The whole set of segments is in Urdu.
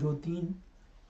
2-3,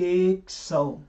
100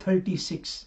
36।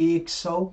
100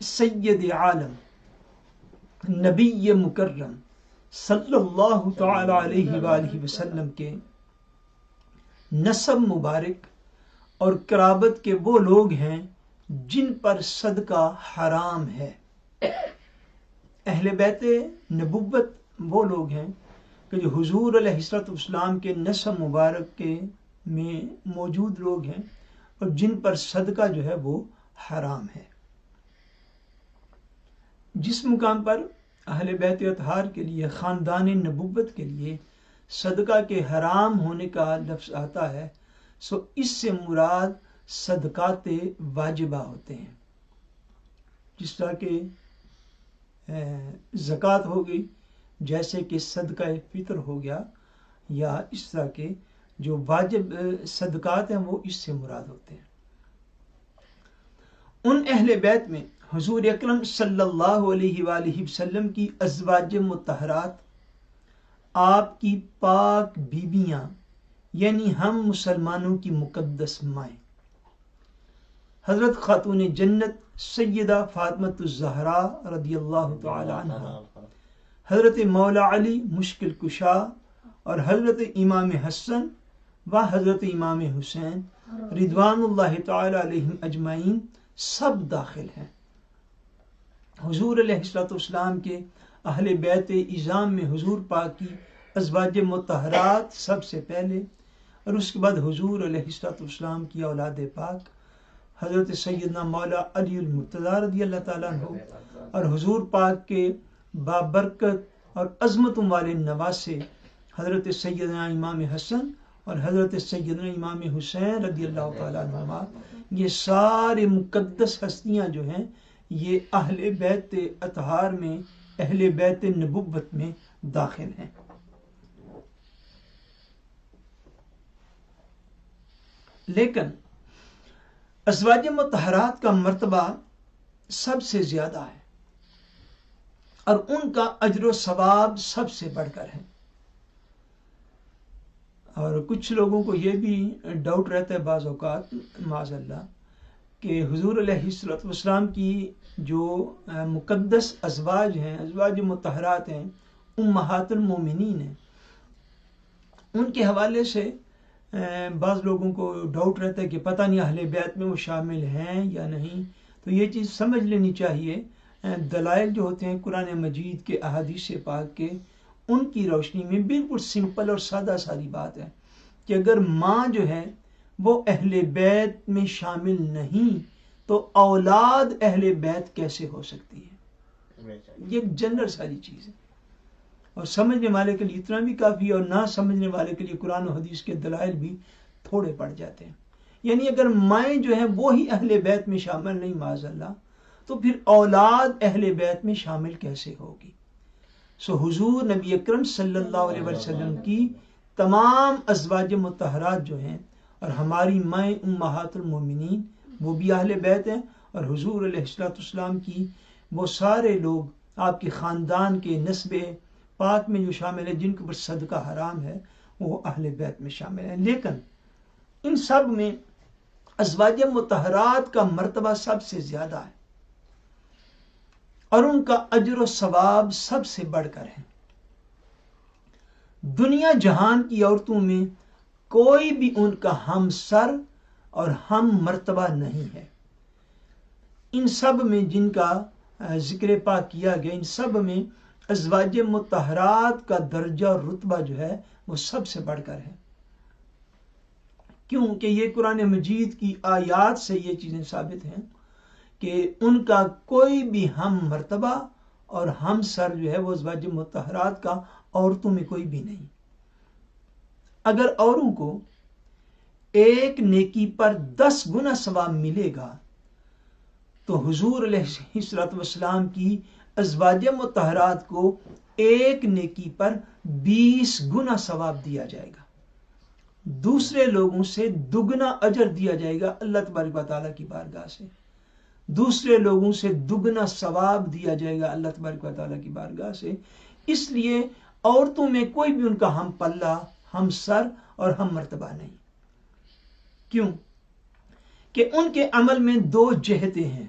سید عالم نبی مکرم صلی اللہ تعالی علیہ وآلہ وسلم کے نسب مبارک اور قرابت کے وہ لوگ ہیں جن پر صدقہ حرام ہے۔ اہل بیت نبوت وہ لوگ ہیں کہ جو حضور علیہ الصلوۃ والسلام کے نسب مبارک کے میں موجود لوگ ہیں اور جن پر صدقہ جو ہے وہ حرام ہے۔ جس مقام پر اہل بیت اطہار کے لیے، خاندان نبوت کے لیے صدقہ کے حرام ہونے کا لفظ آتا ہے، سو اس سے مراد صدقات واجبہ ہوتے ہیں، جس طرح کہ زکوٰۃ ہو گئی، جیسے کہ صدقہ فطر ہو گیا، یا اس طرح کے جو واجب صدقات ہیں وہ اس سے مراد ہوتے ہیں۔ ان اہل بیت میں حضور اکرم صلی اللہ علیہ وآلہ وسلم کی ازواج مطہرات، آپ کی پاک بیویاں، یعنی ہم مسلمانوں کی مقدس مائیں، حضرت خاتون جنت سیدہ فاطمۃ الزہرا رضی اللہ تعالی عنہ، حضرت مولا علی مشکل کشا، اور حضرت امام حسن و حضرت امام حسین رضوان اللہ تعالی علیہم اجمعین سب داخل ہیں۔ حضور علیہ الصلوۃ والسلام کے اہل بیت اعظام میں حضور پاک کی ازواج مطہرات سب سے پہلے، اور اس کے بعد حضور علیہ الصلوۃ والسلام کی اولاد پاک حضرت سیدنا مولا علی المرتضیٰ رضی اللہ تعالیٰ عنہ، اور حضور پاک کے بابرکت اور عظمتوں والے نواسے حضرت سیدنا امام حسن اور حضرت سیدنا امام حسین رضی اللہ تعالیٰ عنہما۔ یہ سارے مقدس ہستیاں جو ہیں یہ اہل بیت اطہار میں، اہل بیت نبوت میں داخل ہیں۔ لیکن ازواج مطہرات کا مرتبہ سب سے زیادہ ہے اور ان کا اجر و ثواب سب سے بڑھ کر ہے۔ اور کچھ لوگوں کو یہ بھی ڈاؤٹ رہتا ہے بعض اوقات، معاذ اللہ، کہ حضور علیہ الصلوۃ والسلام کی جو مقدس ازواج ہیں، ازواج مطہرات ہیں، امہات المومنین ہیں، ان کے حوالے سے بعض لوگوں کو ڈاؤٹ رہتا ہے کہ پتہ نہیں اہل بیت میں وہ شامل ہیں یا نہیں۔ تو یہ چیز سمجھ لینی چاہیے، دلائل جو ہوتے ہیں قرآن مجید کے، احادیث پاک کے، ان کی روشنی میں بالکل سمپل اور سادہ ساری بات ہے کہ اگر ماں جو ہے وہ اہل بیت میں شامل نہیں تو اولاد اہل بیت کیسے ہو سکتی ہے؟ یہ ایک جنرل ساری چیز ہے، اور سمجھنے والے کے لیے اتنا بھی کافی ہے، اور نہ سمجھنے والے کے لیے قرآن و حدیث کے دلائل بھی تھوڑے پڑ جاتے ہیں۔ یعنی اگر مائیں جو ہیں وہی اہل بیت میں شامل نہیں معاذ اللہ، تو پھر اولاد اہل بیت میں شامل کیسے ہوگی؟ سو حضور نبی اکرم صلی اللہ علیہ وسلم کی تمام ازواج مطہرات جو ہیں، اور ہماری مائیں امہات المومنین وہ بھی اہل بیت ہیں، اور حضور علیہ الصلوۃ والسلام کی وہ سارے لوگ آپ کے خاندان کے نسب پاک میں جو شامل ہیں، جن کے اوپر صدقہ حرام ہے، وہ اہل بیت میں شامل ہیں۔ لیکن ان سب میں ازواج مطہرات کا مرتبہ سب سے زیادہ ہے اور ان کا اجر و ثواب سب سے بڑھ کر ہے۔ دنیا جہان کی عورتوں میں کوئی بھی ان کا ہم سر اور ہم مرتبہ نہیں ہے۔ ان سب میں جن کا ذکر پاک کیا گیا، ان سب میں ازواج مطہرات کا درجہ اور رتبہ جو ہے وہ سب سے بڑھ کر ہے، کیونکہ یہ قرآن مجید کی آیات سے یہ چیزیں ثابت ہیں کہ ان کا کوئی بھی ہم مرتبہ اور ہم سر جو ہے وہ ازواج مطہرات کا عورتوں میں کوئی بھی نہیں۔ اگر اوروں کو ایک نیکی پر 10 گنا ثواب ملے گا تو حضور علیہ الصلوۃ والسلام کی ازواج مطہرات کو ایک نیکی پر 20 گنا ثواب دیا جائے گا، دوسرے لوگوں سے دگنا اجر دیا جائے گا اللہ تبارک و تعالیٰ کی بارگاہ سے، دوسرے لوگوں سے دگنا ثواب دیا جائے گا اللہ تبارک و تعالیٰ کی بارگاہ سے۔ اس لیے عورتوں میں کوئی بھی ان کا ہم پلہ، ہم سر اور ہم مرتبہ نہیں۔ کیوں؟ کہ ان کے عمل میں 2 جہتیں ہیں،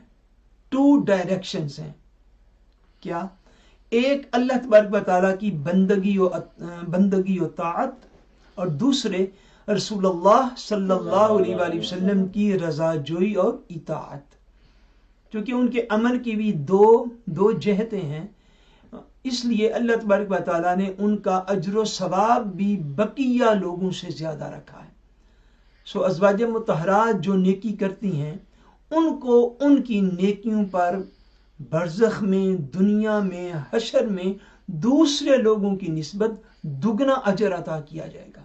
2 ڈائریکشنز ہیں. کیا؟ ایک اللہ تبارک و تعالیٰ کی بندگی و طاعت، اور دوسرے رسول اللہ صلی اللہ علیہ وآلہ وسلم کی رضا جوئی اور اطاعت. کیونکہ ان کے عمل کی بھی دو جہتیں ہیں، اس لیے اللہ تبارک و تعالیٰ نے ان کا اجر و ثواب بھی بقیہ لوگوں سے زیادہ رکھا ہے. سو ازواج مطہرات جو نیکی کرتی ہیں ان کو ان کی نیکیوں پر برزخ میں، دنیا میں، حشر میں دوسرے لوگوں کی نسبت دگنا اجر عطا کیا جائے گا.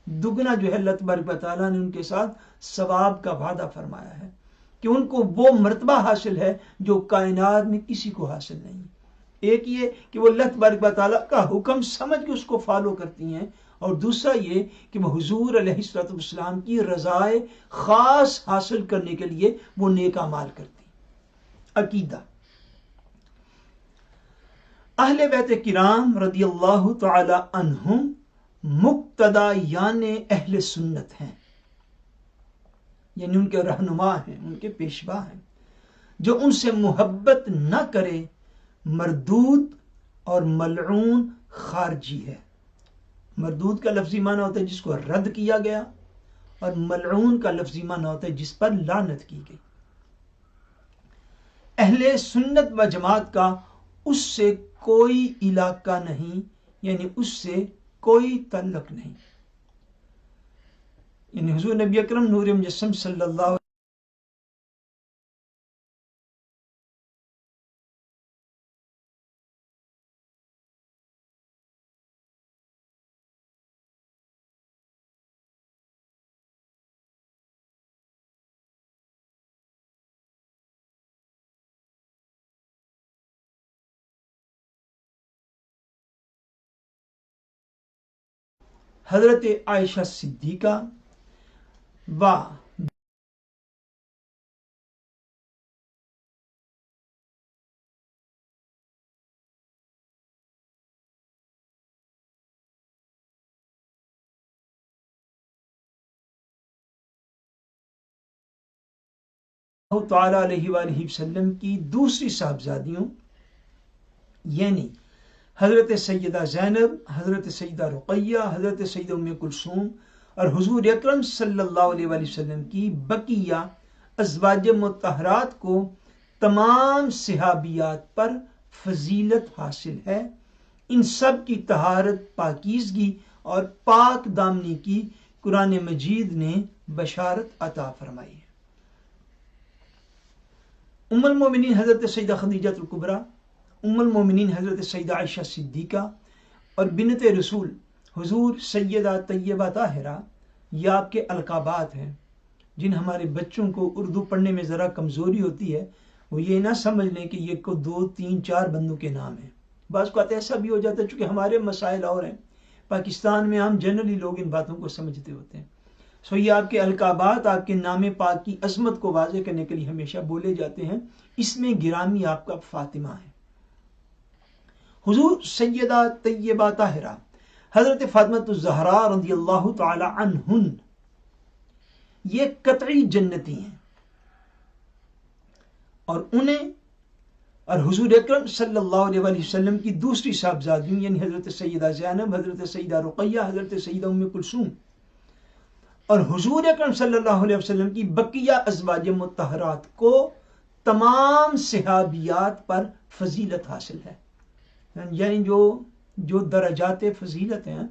دگنا جو ہے اللہ تبارک و تعالیٰ نے ان کے ساتھ ثواب کا وعدہ فرمایا ہے کہ ان کو وہ مرتبہ حاصل ہے جو کائنات میں کسی کو حاصل نہیں. ایک یہ کہ وہ اللہ تبارک و تعالیٰ کا حکم سمجھ کے اس کو فالو کرتی ہیں، اور دوسرا یہ کہ وہ حضور علیہ الصلوۃ والسلام کی رضائے خاص حاصل کرنے کے لیے وہ نیک اعمال کرتی ہیں. عقیدہ. اہل بیت کرام رضی اللہ تعالی عنہم مقتدا یعنی اہل سنت ہیں، یعنی ان کے رہنما ہیں، ان کے پیشوا ہیں. جو ان سے محبت نہ کرے مردود اور ملعون خارجی ہے. مردود کا لفظی معنی ہوتا ہے جس کو رد کیا گیا، اور ملعون کا لفظی معنی ہوتا ہے جس پر لعنت کی گئی. اہل سنت و جماعت کا اس سے کوئی علاقہ نہیں، یعنی اس سے کوئی تعلق نہیں. یعنی حضور نبی اکرم نور مجسم صلی اللہ حضرت عائشہ صدیقہ و تعالی علیہ وآلہ وسلم کی دوسری صاحبزادیوں یعنی حضرت سیدہ زینب، حضرت سیدہ رقیہ، حضرت سیدہ ام کلثوم اور حضور اکرم صلی اللہ علیہ وآلہ وسلم کی بقیہ ازواج مطہرات کو تمام صحابیات پر فضیلت حاصل ہے. ان سب کی طہارت، پاکیزگی اور پاک دامنی کی قرآن مجید نے بشارت عطا فرمائی ہے. ام المومنین حضرت سیدہ خدیجہ الکبریٰ، ام المومنین حضرت سیدہ عائشہ صدیقہ اور بنت رسول حضور سیدہ طیبہ طاہرہ یہ آپ کے القابات ہیں. جن ہمارے بچوں کو اردو پڑھنے میں ذرا کمزوری ہوتی ہے وہ یہ نہ سمجھ لیں کہ یہ کو 2 3 4 بندوں کے نام ہیں. بعض کو ایسا بھی ہو جاتا ہے چونکہ ہمارے مسائل اور ہیں، پاکستان میں ہم جنرلی لوگ ان باتوں کو سمجھتے ہوتے ہیں. سو یہ آپ کے القابات آپ کے نام پاک کی عظمت کو واضح کرنے کے لیے ہمیشہ بولے جاتے ہیں. اس میں گرامی آپ کا فاطمہ ہے. حضور سیدہ طیبہ طاہرہ حضرت فاطمہ الزہراء رضی اللہ تعالی عنہن یہ قطعی جنتی ہیں، اور انہیں اور حضور اکرم صلی اللہ علیہ وآلہ وسلم کی دوسری صاحبزادیوں یعنی حضرت سیدہ زینب، حضرت سیدہ رقیہ، حضرت سیدہ ام کلثوم اور حضور اکرم صلی اللہ علیہ وسلم کی بقیہ ازواج مطہرات کو تمام صحابیات پر فضیلت حاصل ہے. یعنی جو درجات فضیلت ہیں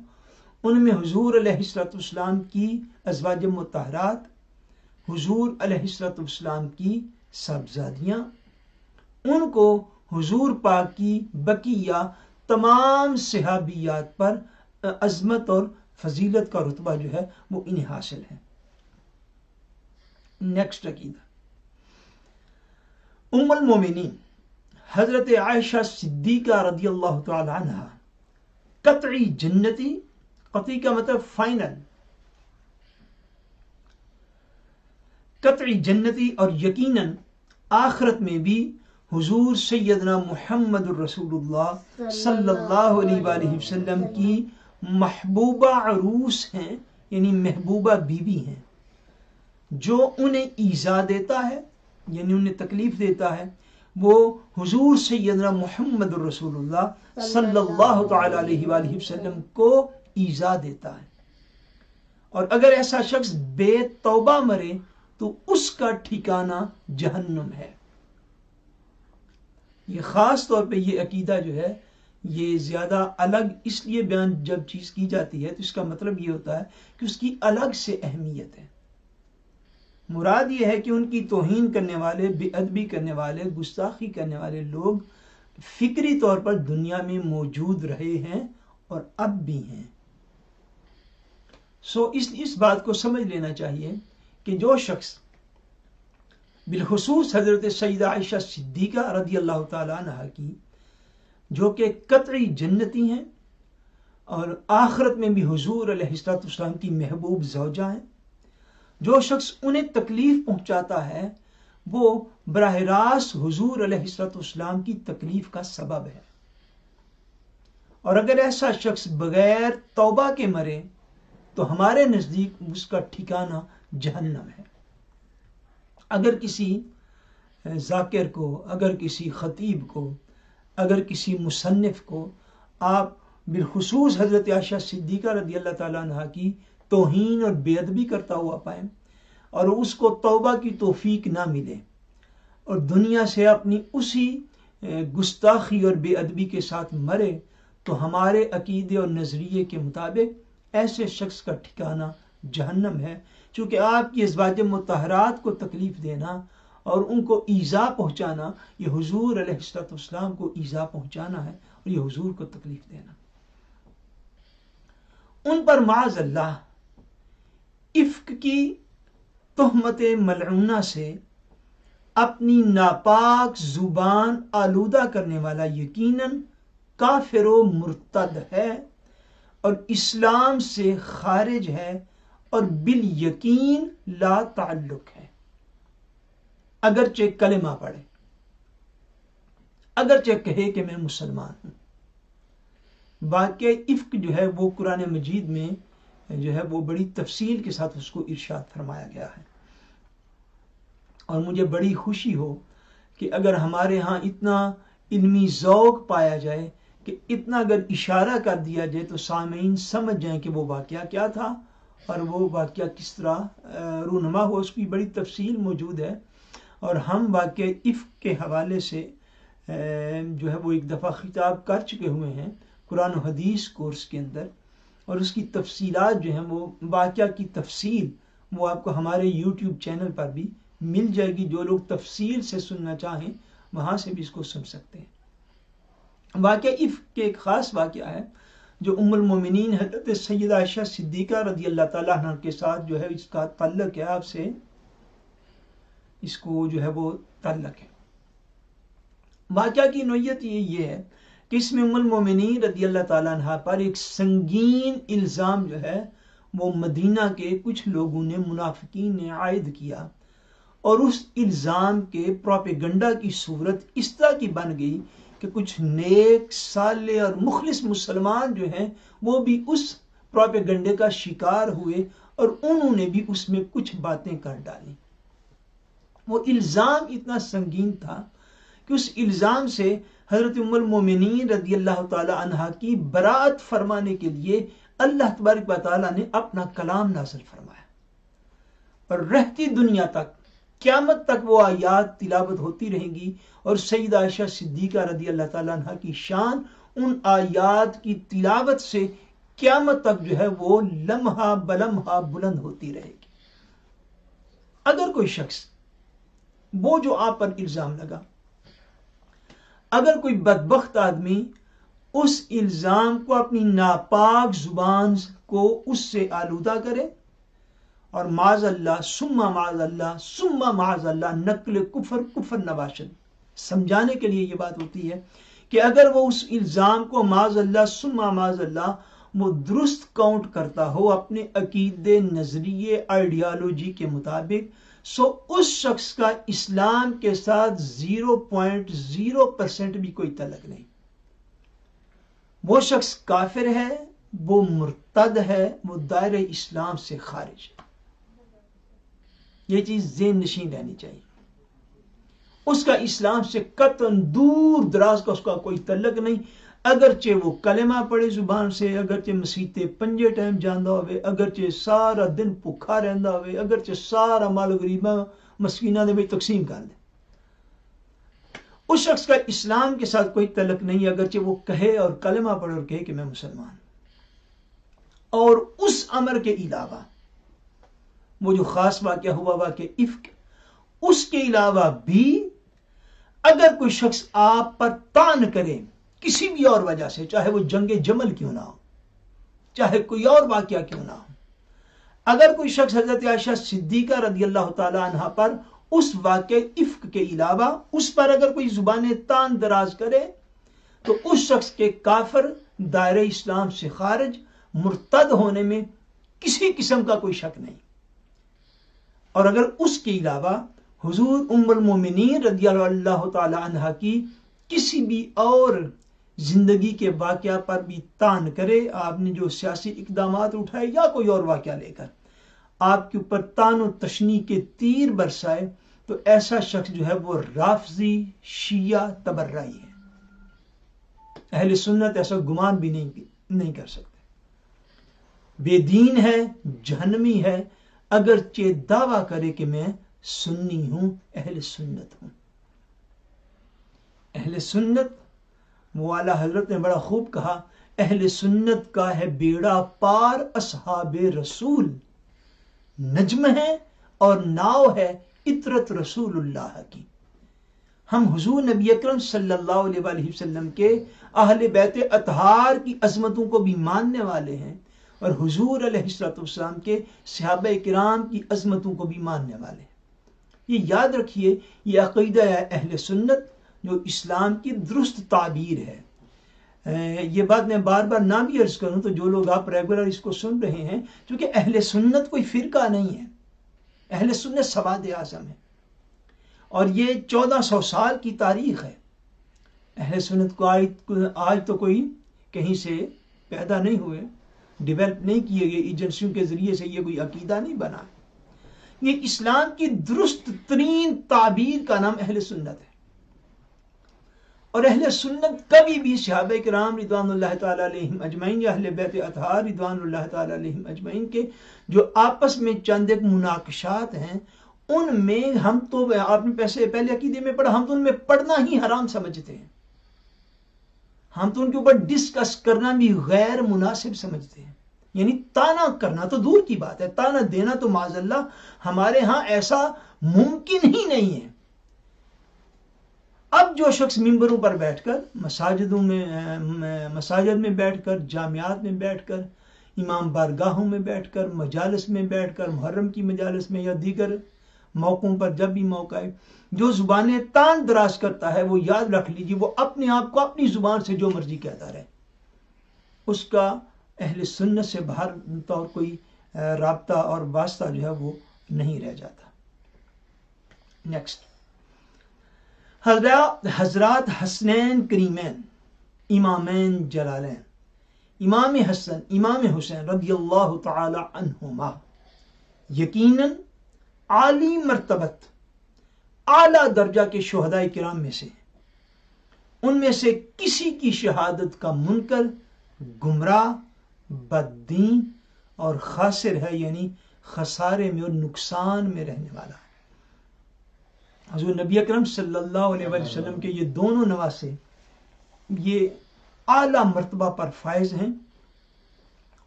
ان میں حضور علیہ الصلوۃ والسلام کی ازواج مطہرات، حضور علیہ الصلوۃ والسلام کی صاحبزادیاں، ان کو حضور پاک کی بقیہ تمام صحابیات پر عظمت اور فضیلت کا رتبہ جو ہے وہ انہیں حاصل ہے. نیکسٹ عقیدہ. ام المومنین حضرت عائشہ صدیقہ رضی اللہ تعالی عنہ قطعی جنتی، قطعی کا مطلب فائنل، قطعی جنتی اور یقیناً آخرت میں بھی حضور سیدنا محمد الرسول اللہ صلی اللہ علیہ وآلہ وسلم کی محبوبہ عروس ہیں، یعنی محبوبہ بیوی ہیں. جو انہیں ایذا دیتا ہے یعنی انہیں تکلیف دیتا ہے، وہ حضور سیدنا محمد رسول اللہ صلی اللہ تعالی علیہ وآلہ وسلم کو ایذا دیتا ہے. اور اگر ایسا شخص بے توبہ مرے تو اس کا ٹھکانہ جہنم ہے. یہ خاص طور پہ یہ عقیدہ جو ہے یہ زیادہ الگ اس لیے بیان جب چیز کی جاتی ہے تو اس کا مطلب یہ ہوتا ہے کہ اس کی الگ سے اہمیت ہے. مراد یہ ہے کہ ان کی توہین کرنے والے، بے ادبی کرنے والے، گستاخی کرنے والے لوگ فکری طور پر دنیا میں موجود رہے ہیں اور اب بھی ہیں. اس بات کو سمجھ لینا چاہیے کہ جو شخص بالخصوص حضرت سیدہ عائشہ صدیقہ رضی اللہ تعالیٰ عنہ کی، جو کہ قطعی جنتی ہیں اور آخرت میں بھی حضور علیہ السلام کی محبوب زوجہ ہیں، جو شخص انہیں تکلیف پہنچاتا ہے وہ براہ راست حضور علیہ السلام کی تکلیف کا سبب ہے. اور اگر ایسا شخص بغیر توبہ کے مرے تو ہمارے نزدیک اس کا ٹھکانہ جہنم ہے. اگر کسی ذاکر کو، اگر کسی خطیب کو، اگر کسی مصنف کو آپ بالخصوص حضرت عائشہ صدیقہ رضی اللہ تعالیٰ عنہ کی توہین اور بے ادبی کرتا ہوا پائیں اور اس کو توبہ کی توفیق نہ ملے اور دنیا سے اپنی اسی گستاخی اور بے ادبی کے ساتھ مرے، تو ہمارے عقیدے اور نظریے کے مطابق ایسے شخص کا ٹھکانہ جہنم ہے. چونکہ آپ کی ازواج مطہرات کو تکلیف دینا اور ان کو ایذا پہنچانا یہ حضور علیہ السلام کو ایذا پہنچانا ہے اور یہ حضور کو تکلیف دینا. ان پر معاذ اللہ افک کی تہمت ملعونہ سے اپنی ناپاک زبان آلودہ کرنے والا یقیناً کافر و مرتد ہے اور اسلام سے خارج ہے اور بالیقین لا تعلق ہے، اگرچہ کلمہ پڑھے، اگرچہ کہے کہ میں مسلمان ہوں. واقعہ افک جو ہے وہ قرآن مجید میں جو ہے وہ بڑی تفصیل کے ساتھ اس کو ارشاد فرمایا گیا ہے. اور مجھے بڑی خوشی ہو کہ اگر ہمارے ہاں اتنا علمی ذوق پایا جائے کہ اتنا اگر اشارہ کر دیا جائے تو سامعین سمجھ جائیں کہ وہ واقعہ کیا تھا اور وہ واقعہ کس طرح رونما ہو. اس کی بڑی تفصیل موجود ہے اور ہم واقعہ افک کے حوالے سے جو ہے وہ ایک دفعہ خطاب کر چکے ہوئے ہیں قرآن و حدیث کورس کے اندر، اور اس کی تفصیلات جو ہیں وہ واقعہ کی تفصیل وہ آپ کو ہمارے یوٹیوب چینل پر بھی مل جائے گی. جو لوگ تفصیل سے سننا چاہیں وہاں سے بھی اس کو سن سکتے ہیں. واقعہ افک کے ایک خاص واقعہ ہے جو ام المومنین حضرت سیدہ عائشہ صدیقہ رضی اللہ تعالیٰ عنہ کے ساتھ جو ہے اس کا تعلق ہے، آپ سے اس کو جو ہے وہ تعلق ہے. واقعہ کی نوعیت یہ ہے کہ اس میں ام المومنین رضی اللہ تعالیٰ عنہ پر ایک سنگین الزام جو ہے وہ مدینہ کے کچھ لوگوں نے، منافقین نے عائد کیا، اور اس الزام کے پروپیگنڈا کی صورت اس طرح کی بن گئی کہ کچھ نیک، صالح اور مخلص مسلمان جو ہیں وہ بھی اس پروپیگنڈے کا شکار ہوئے اور انہوں نے بھی اس میں کچھ باتیں کر ڈالیں. وہ الزام اتنا سنگین تھا کہ اس الزام سے حضرت ام المومنین رضی اللہ تعالی عنہا کی برات فرمانے کے لیے اللہ تبارک و تعالیٰ نے اپنا کلام نازل فرمایا، اور رہتی دنیا تک، قیامت تک وہ آیات تلاوت ہوتی رہیں گی، اور سیدہ عائشہ صدیقہ رضی اللہ تعالیٰ عنہ کی شان ان آیات کی تلاوت سے قیامت تک جو ہے وہ لمحہ بلمحہ بلند ہوتی رہے گی. اگر کوئی شخص وہ جو آپ پر الزام لگا، اگر کوئی بدبخت آدمی اس الزام کو اپنی ناپاک زبان کو اس سے آلودہ کرے اور معاذ اللہ ثم معاذ اللہ ثم معاذ اللہ نقل کفر نباشد، سمجھانے کے لیے یہ بات ہوتی ہے کہ اگر وہ اس الزام کو معاذ اللہ ثم معاذ اللہ وہ درست کاؤنٹ کرتا ہو اپنے عقیدے، نظریے، آئیڈیالوجی کے مطابق، سو اس شخص کا اسلام کے ساتھ 0.0% بھی کوئی تعلق نہیں. وہ شخص کافر ہے، وہ مرتد ہے، وہ دائرہ اسلام سے خارج ہے. یہ چیز ذہن نشین رہنی چاہیے. اس کا اسلام سے قطعاً دور دراز کا اس کا کوئی تعلق نہیں، اگرچہ وہ کلمہ پڑھے زبان سے، اگرچہ مسیتے پنجے ٹائم جانا ہوئے، اگرچہ سارا دن بھوکا رہندا ہوئے، اگرچہ سارا مال غریباں مسکیناں دے وچ تقسیم کر دے، اس شخص کا اسلام کے ساتھ کوئی تعلق نہیں، اگرچہ وہ کہے اور کلمہ پڑھے اور کہے کہ میں مسلمان ہوں۔ اور اس امر کے علاوہ وہ جو خاص واقعہ ہوا واقعہ افک، اس کے علاوہ بھی اگر کوئی شخص آپ پر طعن کرے کسی بھی اور وجہ سے، چاہے وہ جنگ جمل کیوں نہ ہو، چاہے کوئی اور واقعہ کیوں نہ ہو، اگر کوئی شخص حضرت عائشہ صدیقہ رضی اللہ تعالی عنہ پر اس واقع افک کے علاوہ اس پر اگر کوئی زبان طعن دراز کرے تو اس شخص کے کافر، دائرہ اسلام سے خارج، مرتد ہونے میں کسی قسم کا کوئی شک نہیں۔ اور اگر اس کے علاوہ حضور ام المومنین رضی اللہ تعالی عنہ کی کسی بھی اور زندگی کے واقعہ پر بھی طعن کرے، آپ نے جو سیاسی اقدامات اٹھائے یا کوئی اور واقعہ لے کر آپ کے اوپر طعن و تشنیع کے تیر برسائے، تو ایسا شخص جو ہے وہ رافضی، شیعہ، تبرعی ہے۔ اہل سنت ایسا گمان بھی نہیں کر سکتے۔ بے دین ہے، جہنمی ہے، اگرچہ دعویٰ کرے کہ میں سنی ہوں، اہل سنت ہوں۔ اہل سنت، وہ اعلیٰ حضرت نے بڑا خوب کہا، اہل سنت کا ہے بیڑا پار اصحاب رسول، نجم ہے اور ناؤ ہے عطرت رسول اللہ کی۔ ہم حضور نبی اکرم صلی اللہ علیہ وآلہ وسلم کے اہل بیت اطہار کی عظمتوں کو بھی ماننے والے ہیں، اور حضور علیہ السلام کے صحابہ کرام کی عظمتوں کو بھی ماننے والے ہیں۔ یہ یاد رکھیے، یہ عقیدہ ہے اہل سنت جو اسلام کی درست تعبیر ہے۔ یہ بات میں بار بار نہ بھی عرض کروں تو جو لوگ آپ ریگولر اس کو سن رہے ہیں، کیونکہ اہل سنت کوئی فرقہ نہیں ہے، اہل سنت سواد اعظم ہے، اور یہ 1400 سال کی تاریخ ہے۔ اہل سنت کو آج تو کوئی کہیں سے پیدا نہیں ہوئے، ڈیولپ نہیں کیے گئے ایجنسیوں کے ذریعے سے، یہ کوئی عقیدہ نہیں بنا۔ یہ اسلام کی درست ترین تعبیر کا نام اہل سنت ہے۔ اور اہل سنت کبھی بھی صحابہ کرام رضوان اللہ تعالی علیہم اجمعین یا اہل بیت اطہار رضوان اللہ تعالی علیہم اجمعین کے جو آپس میں چند ایک مناقشات ہیں، ان میں ہم تو، آپ نے پہلے عقیدے میں پڑھا، ہم تو ان میں پڑھنا ہی حرام سمجھتے ہیں، ہم تو ان کے اوپر ڈسکس کرنا بھی غیر مناسب سمجھتے ہیں۔ یعنی تانا کرنا تو دور کی بات ہے، تانا دینا تو معاذ اللہ ہمارے ہاں ایسا ممکن ہی نہیں ہے۔ اب جو شخص ممبروں پر بیٹھ کر، مساجد میں بیٹھ کر، جامعات میں بیٹھ کر، امام بارگاہوں میں بیٹھ کر، مجالس میں بیٹھ کر، محرم کی مجالس میں یا دیگر موقعوں پر جب بھی موقع ہے، جو زبانیں تان دراز کرتا ہے، وہ یاد رکھ لیجیے وہ اپنے آپ کو اپنی زبان سے جو مرضی کہتا رہے، اس کا اہل سنت سے باہر طور کوئی رابطہ اور واسطہ جو ہے وہ نہیں رہ جاتا۔ نیکسٹ، حضرات حسنین کریمین، امامین جلالین، امام حسن، امام حسین رضی اللہ تعالی عنہما یقیناً عالی مرتبت، اعلیٰ درجہ کے شہداء کرام میں سے، ان میں سے کسی کی شہادت کا منکر، گمراہ، بددین اور خاسر ہے، یعنی خسارے میں اور نقصان میں رہنے والا ہے۔ حضور نبی اکرم صلی اللہ علیہ وسلم کے یہ دونوں نواسے یہ اعلیٰ مرتبہ پر فائز ہیں،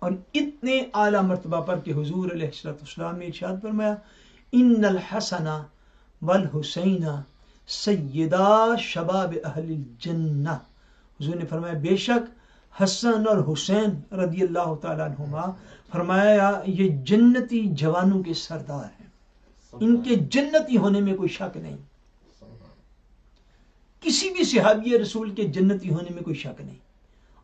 اور اتنے اعلیٰ مرتبہ پر کہ حضور علیہ السلام نے ارشاد فرمایا، ان الحسن والحسین سیدا شباب اہل الجنہ۔ حضور نے فرمایا بے شک حسن اور حسین رضی اللہ تعالیٰ عنہما، فرمایا یہ جنتی جوانوں کے سردار ہیں، ان کے جنتی ہونے میں کوئی شک نہیں، کسی بھی صحابی رسول کے جنتی ہونے میں کوئی شک نہیں۔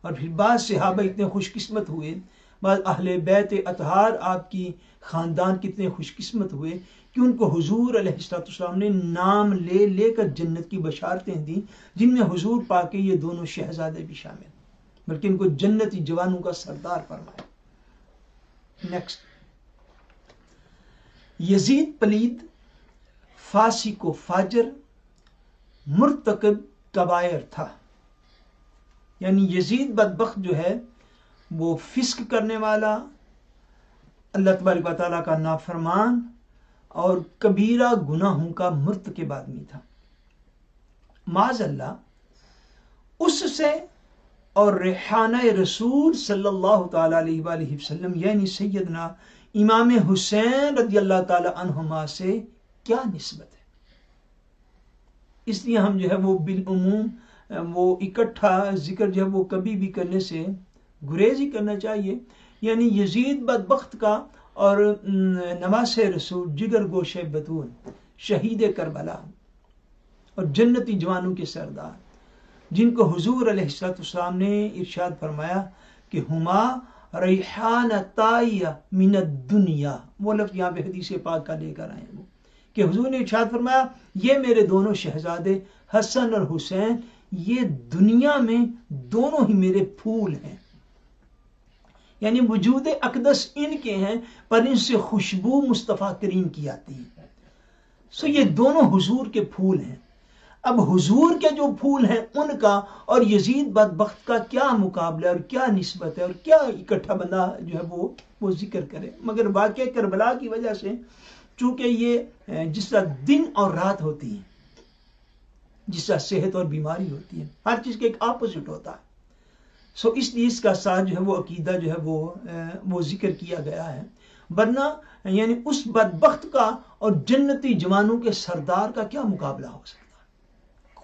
اور پھر بعض صحابہ اتنے خوش قسمت ہوئے، بعض اہل بیت اطہار آپ کی خاندان کتنے خوش قسمت ہوئے کہ ان کو حضور علیہ السلام نے نام لے لے کر جنت کی بشارتیں دیں، جن میں حضور پاک کے یہ دونوں شہزادے بھی شامل، بلکہ ان کو جنتی جوانوں کا سردار فرمایا۔ نیکسٹ، یزید پلید، فاسق و فاجر، مرتکب کبائر تھا. یعنی یزید بدبخت جو ہے وہ فسق کرنے والا، اللہ تبارک و تعالیٰ کا نافرمان اور کبیرہ گناہوں کا مرتکب آدمی تھا. معاذ اللہ اس سے اور ریحانہ رسول صلی اللہ تعالیٰ علیہ وآلہ وسلم یعنی سیدنا امام حسین رضی اللہ تعالیٰ عنہما سے کیا نسبت ہے. اس لیے ہم جو ہے وہ بالعموم وہ اکٹھا ذکر جو ہے وہ کبھی بھی کرنے سے گریز ہی کرنا چاہیے. یعنی یزید بدبخت کا اور نواس رسول جگر گوش بطول شہید کربلا اور جنتی جوانوں کے سردار، جن کو حضور علیہ السلام نے ارشاد فرمایا کہ ہما ریحانتای من الدنیا، وہ لفظ یہاں پہ حدیث پاک کا لے کر آئے ہیں، وہ کہ حضور نے ارشاد فرمایا یہ میرے دونوں شہزادے حسن اور حسین یہ دنیا میں دونوں ہی میرے پھول ہیں. یعنی وجود اقدس ان کے ہیں پر ان سے خوشبو مصطفیٰ کریم کی آتی ہے. سو یہ دونوں حضور کے پھول ہیں. اب حضور کے جو پھول ہیں ان کا اور یزید بدبخت کا کیا مقابلہ اور کیا نسبت ہے اور کیا اکٹھا بندہ جو ہے وہ ذکر کرے. مگر واقعہ کربلا کی وجہ سے چونکہ یہ جس طرح دن اور رات ہوتی ہیں، جس طرح صحت اور بیماری ہوتی ہے، ہر چیز کا ایک اپوزٹ ہوتا ہے. سو اس لیے اس کا ساتھ جو ہے وہ عقیدہ جو ہے وہ ذکر کیا گیا ہے. ورنہ یعنی اس بدبخت کا اور جنتی جوانوں کے سردار کا کیا مقابلہ ہو سکتا ہے؟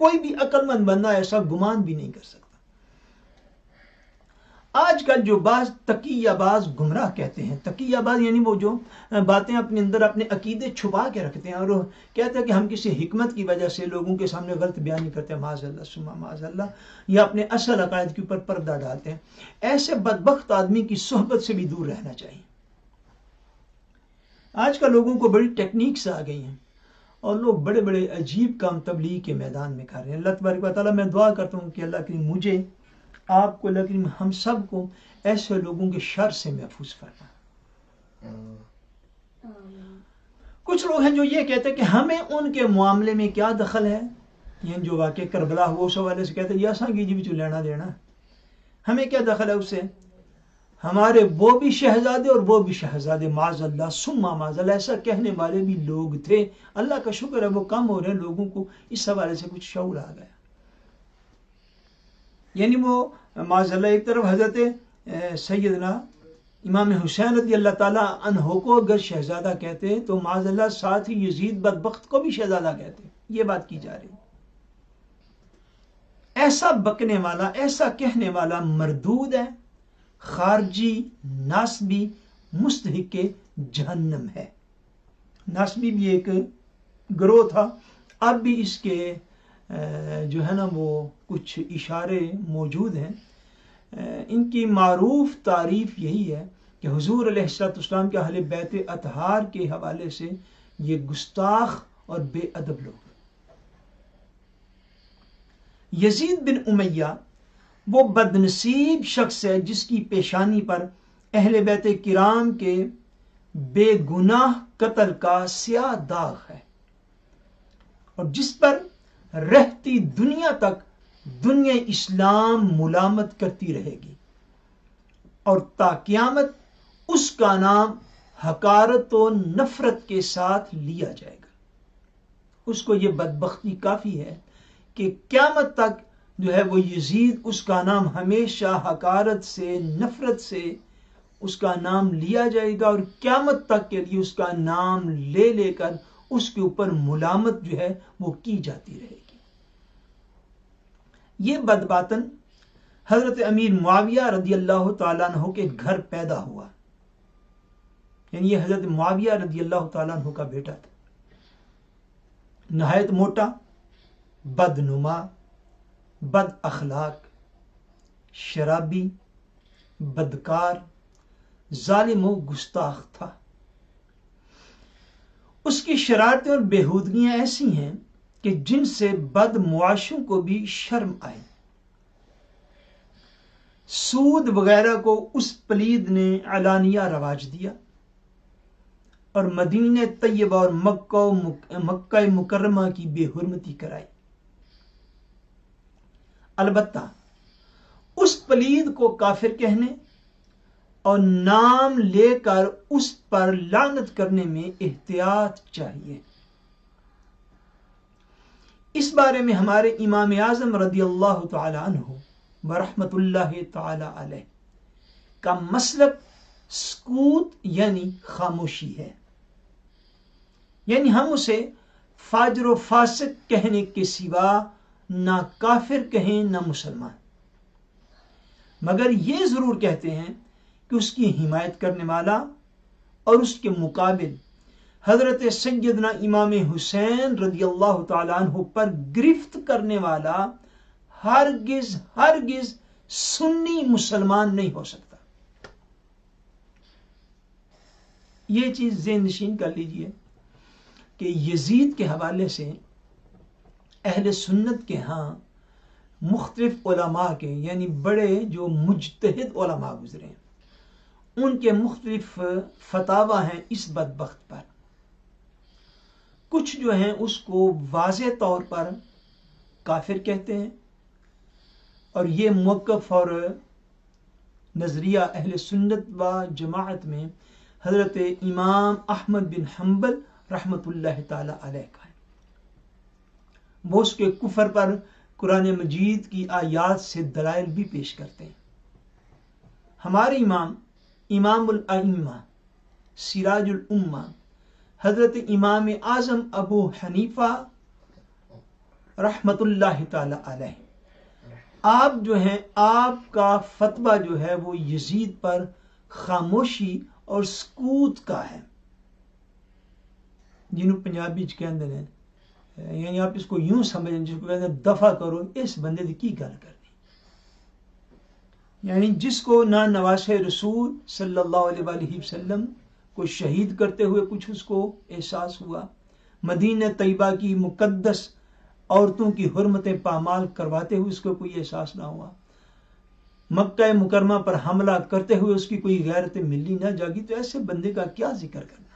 کوئی بھی عقل مند بندہ ایسا گمان بھی نہیں کر سکتا. آج کل جو بعض تقیہ باز گمراہ کہتے ہیں، تقیہ باز یعنی وہ جو باتیں اپنے اندر اپنے عقیدے چھپا کے رکھتے ہیں اور وہ کہتے ہیں کہ ہم کسی حکمت کی وجہ سے لوگوں کے سامنے غلط بیانی کرتے ہیں، معاذ اللہ ثم معاذ اللہ، یا اپنے اصل عقائد کے اوپر پردہ ڈالتے ہیں. ایسے بدبخت آدمی کی صحبت سے بھی دور رہنا چاہیے. آج کل لوگوں کو بڑی ٹیکنیکس آ گئی ہیں اور لوگ بڑے بڑے عجیب کام تبلیغ کے میدان میں کر رہے ہیں. اللہ تبارک و تعالیٰ میں دعا کرتا ہوں کہ اللہ کریم مجھے، آپ کو، لیکن ہم سب کو ایسے لوگوں کے شر سے محفوظ فرما. کچھ لوگ ہیں جو یہ کہتے ہیں کہ ہمیں ان کے معاملے میں کیا دخل ہے. یہ جو واقع کربلا ہوا اس حوالے سے کہتے ہیں یہ آسان کی جی بھی لینا دینا، ہمیں کیا دخل ہے اس سے. ہمارے وہ بھی شہزادے اور وہ بھی شہزادے، معاذ اللہ ثم معاذ اللہ. ایسا کہنے والے بھی لوگ تھے. اللہ کا شکر ہے وہ کم ہو رہے ہیں، لوگوں کو اس حوالے سے کچھ شعور آ گیا. یعنی وہ معاذ اللہ ایک طرف حضرت سیدنا امام حسین رضی اللہ تعالیٰ عنہ کو اگر شہزادہ کہتے تو معاذ اللہ ساتھ ہی یزید بدبخت کو بھی شہزادہ کہتے. یہ بات کی جا رہی. ایسا بکنے والا، ایسا کہنے والا مردود ہے، خارجی، ناسبی، مستحق جہنم ہے. ناسبی بھی ایک گروہ تھا، اب بھی اس کے جو ہے نا وہ کچھ اشارے موجود ہیں. ان کی معروف تعریف یہی ہے کہ حضور علیہ السلام کے اہل بیت اطہار کے حوالے سے یہ گستاخ اور بے ادب لوگ. یزید بن امیہ وہ بدنصیب شخص ہے جس کی پیشانی پر اہل بیت کرام کے بے گناہ قتل کا سیاہ داغ ہے، اور جس پر رہتی دنیا تک دنیا اسلام ملامت کرتی رہے گی، اور تا قیامت اس کا نام حقارت و نفرت کے ساتھ لیا جائے گا. اس کو یہ بدبختی کافی ہے کہ قیامت تک جو ہے وہ یزید، اس کا نام ہمیشہ حقارت سے، نفرت سے اس کا نام لیا جائے گا، اور قیامت تک کے لیے اس کا نام لے لے کر اس کے اوپر ملامت جو ہے وہ کی جاتی رہے گی. یہ بدباطن حضرت امیر معاویہ رضی اللہ تعالیٰ عنہ کے گھر پیدا ہوا. یعنی یہ حضرت معاویہ رضی اللہ تعالیٰ عنہ کا بیٹا تھا. نہایت موٹا، بدنما، بد اخلاق، شرابی، بدکار، ظالم و گستاخ تھا. اس کی شرارتیں اور بےہودگیاں ایسی ہیں کہ جن سے بد معاشوں کو بھی شرم آئے. سود وغیرہ کو اس پلید نے علانیہ رواج دیا، اور مدینہ طیبہ اور مکہ مکرمہ کی بے حرمتی کرائی. البتہ اس پلید کو کافر کہنے اور نام لے کر اس پر لعنت کرنے میں احتیاط چاہیے۔ اس بارے میں ہمارے امام اعظم رضی اللہ تعالی عنہ ورحمۃ اللہ تعالی علیہ کا مسلک سکوت یعنی خاموشی ہے، یعنی ہم اسے فاجر و فاسق کہنے کے سوا نہ کافر کہیں نہ مسلمان، مگر یہ ضرور کہتے ہیں کہ اس کی حمایت کرنے والا اور اس کے مقابل حضرت سیدنا امام حسین رضی اللہ تعالیٰ عنہ پر گرفت کرنے والا ہرگز ہرگز سنی مسلمان نہیں ہو سکتا۔ یہ چیز ذہن نشین کر لیجئے کہ یزید کے حوالے سے اہل سنت کے ہاں مختلف علماء کے یعنی بڑے جو مجتہد علماء گزرے ہیں، ان کے مختلف فتاوی ہیں اس بدبخت پر۔ کچھ جو ہیں اس کو واضح طور پر کافر کہتے ہیں، اور یہ موقف اور نظریہ اہل سنت و جماعت میں حضرت امام احمد بن حنبل رحمۃ اللہ تعالی علیہ کا ہے۔ وہ اس کے کفر پر قرآن مجید کی آیات سے دلائل بھی پیش کرتے ہیں۔ ہمارے امام الائمہ سراج الامہ حضرت امام اعظم ابو حنیفہ رحمۃ اللہ تعالی علیہ، آپ جو ہیں آپ کا فتویٰ جو ہے وہ یزید پر خاموشی اور سکوت کا ہے، جنہوں پنجابی کہندے ہیں، یعنی آپ اس کو یوں سمجھیں جس کو کہتے ہیں دفع کرو اس بندے کی گل کرنی، یعنی جس کو نہ نواسے رسول صلی اللہ علیہ وآلہ وسلم کو شہید کرتے ہوئے کچھ اس کو احساس ہوا، مدینہ طیبہ کی مقدس عورتوں کی حرمتیں پامال کرواتے ہوئے اس کو کوئی احساس نہ ہوا، مکہ مکرمہ پر حملہ کرتے ہوئے اس کی کوئی غیرت ملی نہ جاگی، تو ایسے بندے کا کیا ذکر کرنا۔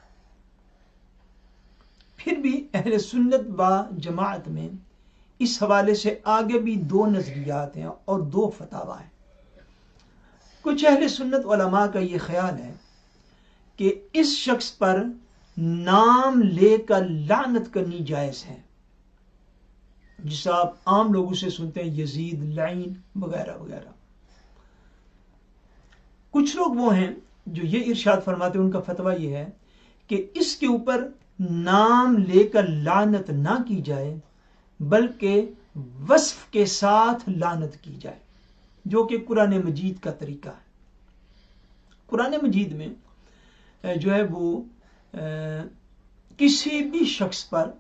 پھر بھی اہل سنت و جماعت میں اس حوالے سے آگے بھی دو نظریات ہیں اور دو فتاوی ہیں۔ کچھ اہل سنت علماء کا یہ خیال ہے کہ اس شخص پر نام لے کر لعنت کرنی جائز ہے، جس آپ عام لوگوں سے سنتے ہیں یزید لعین وغیرہ وغیرہ۔ کچھ لوگ وہ ہیں جو یہ ارشاد فرماتے ہیں، ان کا فتویٰ یہ ہے کہ اس کے اوپر نام لے کر لعنت نہ کی جائے بلکہ وصف کے ساتھ لعنت کی جائے، جو کہ قرآن مجید کا طریقہ ہے۔ قرآن مجید میں جو ہے وہ کسی بھی شخص پر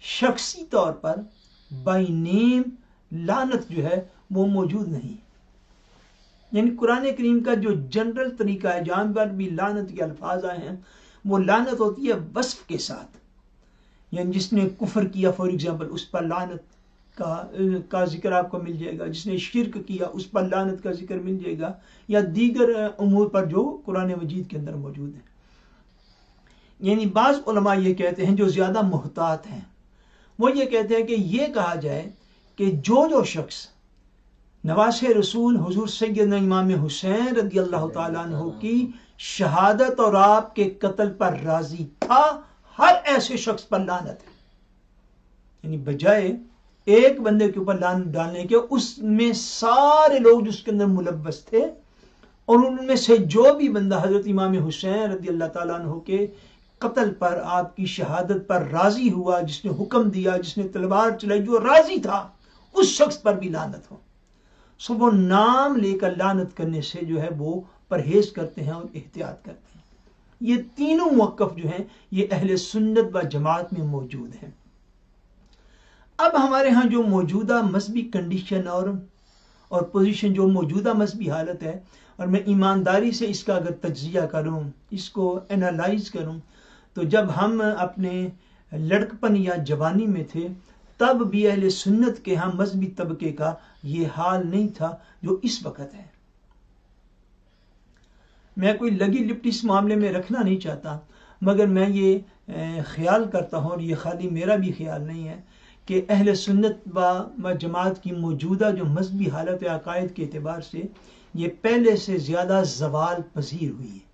شخصی طور پر بائی نیم لعنت جو ہے وہ موجود نہیں، یعنی قرآن کریم کا جو جنرل طریقہ ہے جہاں پر بھی لعنت کے الفاظ آئے ہیں وہ لعنت ہوتی ہے وصف کے ساتھ، یعنی جس نے کفر کیا فار ایگزامپل اس پر لعنت کا ذکر آپ کو مل جائے گا، جس نے شرک کیا اس پر لعنت کا ذکر مل جائے گا، یا دیگر امور پر جو قرآن مجید کے اندر موجود ہیں۔ یعنی بعض علماء یہ کہتے ہیں جو زیادہ محتاط ہیں، وہ یہ کہتے ہیں کہ یہ کہا جائے کہ جو شخص نواسے رسول حضور سیدنا امام حسین رضی اللہ تعالیٰ عنہ کی شہادت اور آپ کے قتل پر راضی تھا، ہر ایسے شخص پر لعنت ہے، یعنی بجائے ایک بندے کے اوپر لعنت ڈالنے کے اس میں سارے لوگ جس کے اندر ملوث تھے، اور ان میں سے جو بھی بندہ حضرت امام حسین رضی اللہ تعالیٰ عنہ کے قتل پر آپ کی شہادت پر راضی ہوا، جس نے حکم دیا، جس نے تلوار چلائی، جو راضی تھا، اس شخص پر بھی لعنت ہو۔ سو وہ نام لے کر لعنت کرنے سے جو ہے وہ پرہیز کرتے ہیں اور احتیاط کرتے ہیں۔ یہ تینوں موقف جو ہیں یہ اہل سنت و جماعت میں موجود ہیں۔ اب ہمارے ہاں جو موجودہ مذہبی کنڈیشن اور پوزیشن، جو موجودہ مذہبی حالت ہے، اور میں ایمانداری سے اس کا اگر تجزیہ کروں، اس کو انالائز کروں، تو جب ہم اپنے لڑکپن یا جوانی میں تھے تب بھی اہل سنت کے ہاں مذہبی طبقے کا یہ حال نہیں تھا جو اس وقت ہے۔ میں کوئی لگی لپٹی اس معاملے میں رکھنا نہیں چاہتا، مگر میں یہ خیال کرتا ہوں، اور یہ خالی میرا بھی خیال نہیں ہے، کہ اہل سنت و جماعت کی موجودہ جو مذہبی حالت عقائد کے اعتبار سے یہ پہلے سے زیادہ زوال پذیر ہوئی ہے.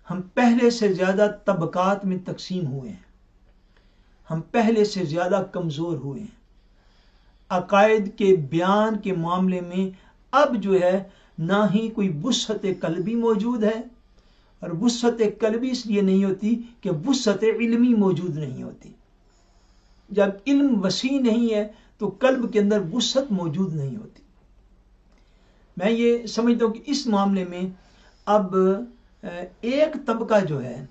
ہم پہلے سے زیادہ طبقات میں تقسیم ہوئے ہیں. ہم پہلے سے زیادہ کمزور ہوئے ہیں. عقائد کے بیان کے معاملے میں اب جو ہے نہ ہی کوئی وسعت قلبی موجود ہے، اور وسعت قلبی اس لیے نہیں ہوتی کہ وسعت علمی موجود نہیں ہوتی. جب علم وسیع نہیں ہے تو قلب کے اندر وسعت موجود نہیں ہوتی. میں یہ سمجھتا ہوں کہ اس معاملے میں اب ایک طبقہ جو ہے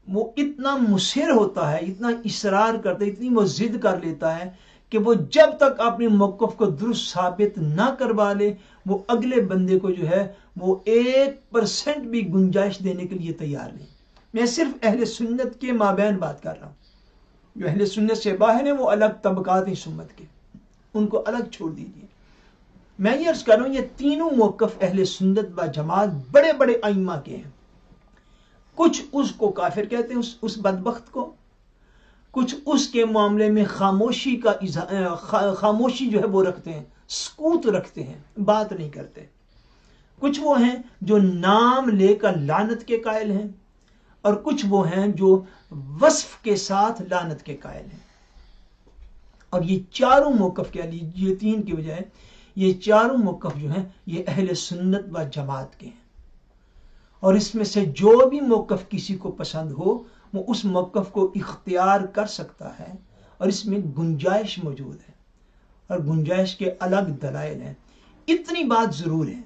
وہ اتنا مصر ہوتا ہے، اتنا اصرار کرتا ہے، اتنی وہ ضد کر لیتا ہے کہ وہ جب تک اپنے موقف کو درست ثابت نہ کروا لے وہ اگلے بندے کو جو ہے وہ 1% بھی گنجائش دینے کے لیے تیار نہیں. میں صرف اہل سنت کے مابین بات کر رہا ہوں. جو اہل سنت سے باہر ہیں وہ الگ طبقات ہیں سنت کے، ان کو الگ چھوڑ دیجیے. میں یہ عرض کر رہا ہوں یہ تینوں موقف اہل سنت و جماعت بڑے بڑے ائمہ کے ہیں. کچھ اس کو کافر کہتے ہیں، اس بدبخت کو. کچھ اس کے معاملے میں خاموشی جو ہے وہ رکھتے ہیں، سکوت رکھتے ہیں، بات نہیں کرتے. کچھ وہ ہیں جو نام لے کر لعنت کے قائل ہیں، اور کچھ وہ ہیں جو وصف کے ساتھ لعنت کے قائل ہیں. اور یہ چاروں موقف کہہ لیجیے، تین کی بجائے یہ چاروں موقف جو ہیں یہ اہل سنت و جماعت کے ہیں. اور اس میں سے جو بھی موقف کسی کو پسند ہو وہ اس موقف کو اختیار کر سکتا ہے، اور اس میں گنجائش موجود ہے، اور گنجائش کے الگ دلائل ہیں. اتنی بات ضرور ہے،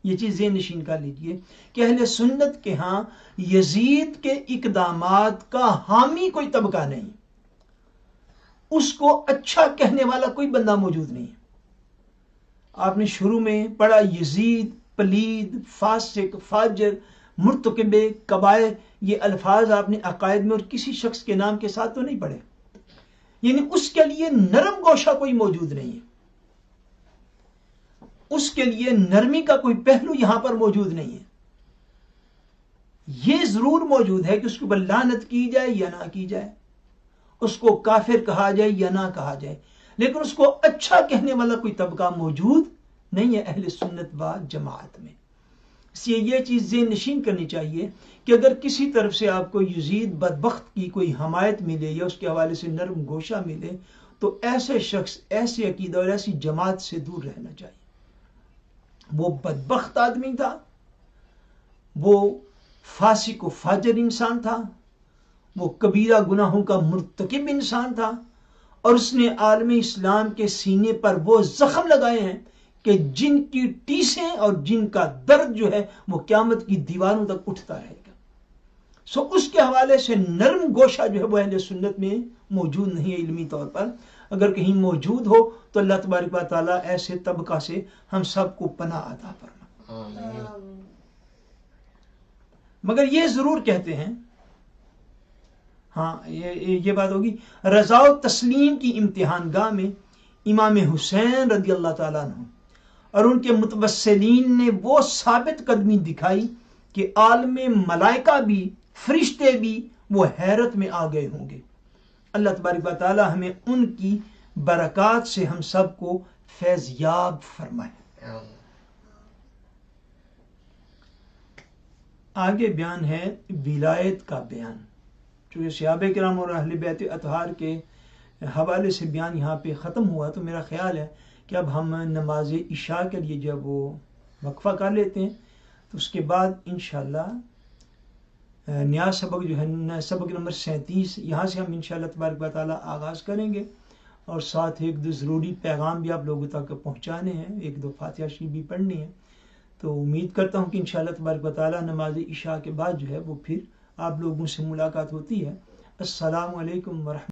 یہ چیز ذہن نشین کر لیجئے کہ اہل سنت کے ہاں یزید کے اقدامات کا حامی کوئی طبقہ نہیں، اس کو اچھا کہنے والا کوئی بندہ موجود نہیں. آپ نے شروع میں پڑھا یزید پلید، فاسق، فاجر، مرتکب کبائر، یہ الفاظ آپ نے عقائد میں اور کسی شخص کے نام کے ساتھ تو نہیں پڑھے. یعنی اس کے لیے نرم گوشہ کوئی موجود نہیں ہے، اس کے لیے نرمی کا کوئی پہلو یہاں پر موجود نہیں ہے. یہ ضرور موجود ہے کہ اس کے اوپر لعنت کی جائے یا نہ کی جائے، اس کو کافر کہا جائے یا نہ کہا جائے، لیکن اس کو اچھا کہنے والا کوئی طبقہ موجود نہیں ہے اہل سنت و جماعت میں. اس لیے یہ چیز ذہن نشین کرنی چاہیے کہ اگر کسی طرف سے آپ کو یزید بدبخت کی کوئی حمایت ملے یا اس کے حوالے سے نرم گوشہ ملے تو ایسے شخص، ایسے عقیدہ اور ایسی جماعت سے دور رہنا چاہیے. وہ بدبخت آدمی تھا، وہ فاسق و فاجر انسان تھا، وہ کبیرہ گناہوں کا مرتکب انسان تھا، اور اس نے عالم اسلام کے سینے پر وہ زخم لگائے ہیں کہ جن کی ٹیسیں اور جن کا درد جو ہے وہ قیامت کی دیواروں تک اٹھتا رہے گا. اس کے حوالے سے نرم گوشہ جو ہے وہ اہل سنت میں موجود نہیں ہے علمی طور پر. اگر کہیں موجود ہو تو اللہ تبارک و تعالیٰ ایسے طبقہ سے ہم سب کو پناہ عطا فرمائے. مگر یہ ضرور کہتے ہیں، ہاں یہ بات ہوگی، رضا و تسلیم کی امتحان گاہ میں امام حسین رضی اللہ تعالیٰ عنہ اور ان کے متوسلین نے وہ ثابت قدمی دکھائی کہ عالم ملائکہ بھی، فرشتے بھی وہ حیرت میں آ گئے ہوں گے. اللہ تبارک و تعالیٰ ہمیں ان کی برکات سے ہم سب کو فیض یاب فرمائے. آگے بیان ہے ولایت کا بیان. چونکہ صحابہ کرام اور اہل بیت اطہار کے حوالے سے بیان یہاں پہ ختم ہوا تو میرا خیال ہے کہ اب ہم نماز عشاء کے لیے جب وہ وقفہ کر لیتے ہیں تو اس کے بعد انشاءاللہ نیا سبق جو ہے سبق نمبر 37 یہاں سے ہم انشاءاللہ تبارک و تعالیٰ آغاز کریں گے، اور ساتھ ایک دو ضروری پیغام بھی آپ لوگوں تک پہنچانے ہیں، ایک دو فاتحہ شریف بھی پڑھنی ہے. تو امید کرتا ہوں کہ انشاءاللہ تبارک و تعالیٰ نماز عشاء کے بعد جو ہے وہ پھر آپ لوگوں سے ملاقات ہوتی ہے. السلام علیکم ورحمۃ